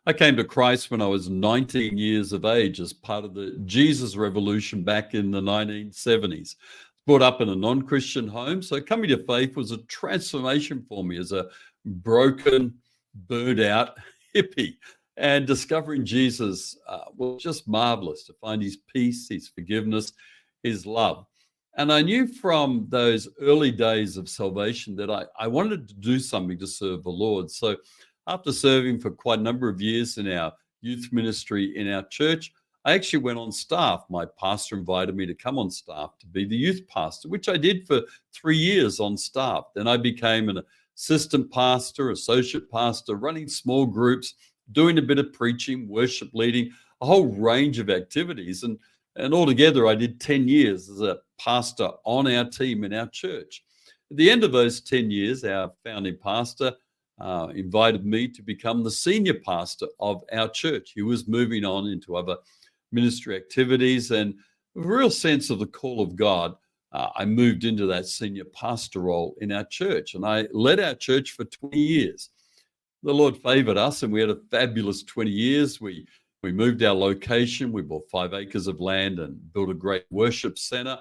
I came to Christ when I was 19 years of age as part of the Jesus Revolution back in the 1970s. Brought up in a non-Christian home, so coming to faith was a transformation for me as a broken, burned out hippie. And discovering Jesus was just marvelous to find his peace, his forgiveness, his love. And I knew from those early days of salvation that I wanted to do something to serve the Lord. So after serving for quite a number of years in our youth ministry in our church, I actually went on staff. My pastor invited me to come on staff to be the youth pastor, which I did for 3 years on staff. Then I became an assistant pastor, associate pastor, running small groups, doing a bit of preaching, worship leading, a whole range of activities. And altogether, I did 10 years as a pastor on our team in our church. At the end of those 10 years, our founding pastor invited me to become the senior pastor of our church. He was moving on into other ministry activities, and with a real sense of the call of God, I moved into that senior pastor role in our church, and I led our church for 20 years. The Lord favored us, and we had a fabulous 20 years. We moved our location. We bought 5 acres of land and built a great worship center.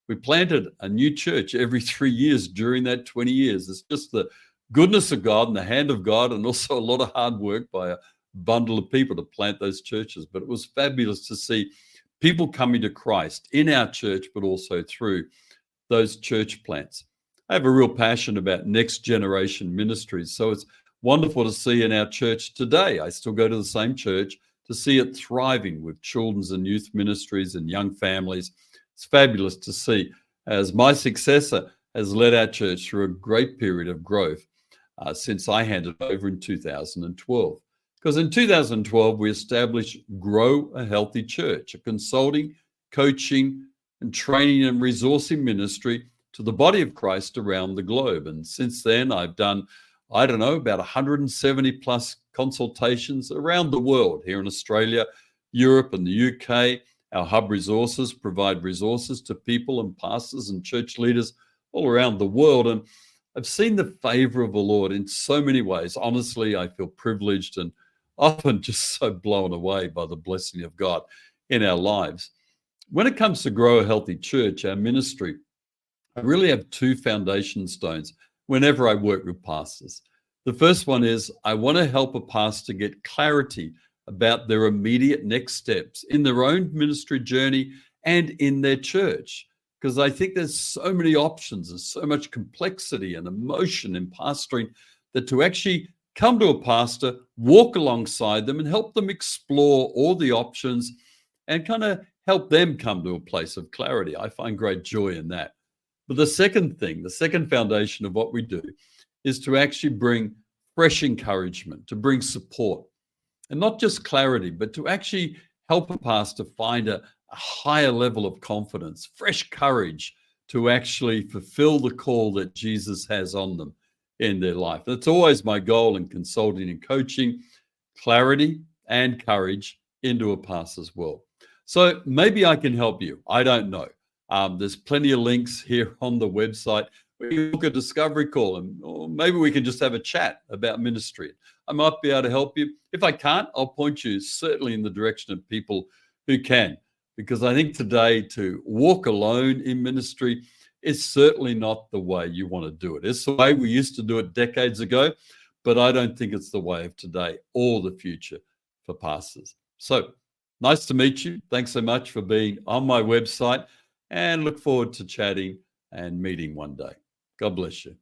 We planted a new church every 3 years during that 20 years. It's just the goodness of God and the hand of God, and also a lot of hard work by a bundle of people to plant those churches. But it was fabulous to see people coming to Christ in our church, but also through those church plants. I have a real passion about next generation ministries. So it's wonderful to see in our church today. I still go to the same church, to see it thriving with children's and youth ministries and young families. It's fabulous to see as my successor has led our church through a great period of growth since I handed over in 2012. Because in 2012, we established Grow a Healthy Church, a consulting, coaching, and training and resourcing ministry to the body of Christ around the globe. And since then, I've done, about 170 plus consultations around the world, here in Australia, Europe, and the UK. Our hub resources provide resources to people and pastors and church leaders all around the world. And I've seen the favor of the Lord in so many ways. Honestly, I feel privileged and often just so blown away by the blessing of God in our lives. When it comes to Grow a Healthy Church, our ministry, I really have 2 foundation stones whenever I work with pastors. The first one is I want to help a pastor get clarity about their immediate next steps in their own ministry journey and in their church. Because I think there's so many options and so much complexity and emotion in pastoring that to actually come to a pastor, walk alongside them and help them explore all the options and kind of help them come to a place of clarity. I find great joy in that. But the second foundation of what we do is to actually bring fresh encouragement, to bring support, and not just clarity, but to actually help a pastor find a higher level of confidence, fresh courage to actually fulfill the call that Jesus has on them in their life. That's always my goal in consulting and coaching, clarity and courage into a pastor's world. So maybe I can help you. I don't know. There's plenty of links here on the website. We can book a discovery call, or maybe we can just have a chat about ministry. I might be able to help you. If I can't, I'll point you certainly in the direction of people who can, because I think today to walk alone in ministry is certainly not the way you want to do it. It's the way we used to do it decades ago, but I don't think it's the way of today or the future for pastors. So nice to meet you. Thanks so much for being on my website, and look forward to chatting and meeting one day. God bless you.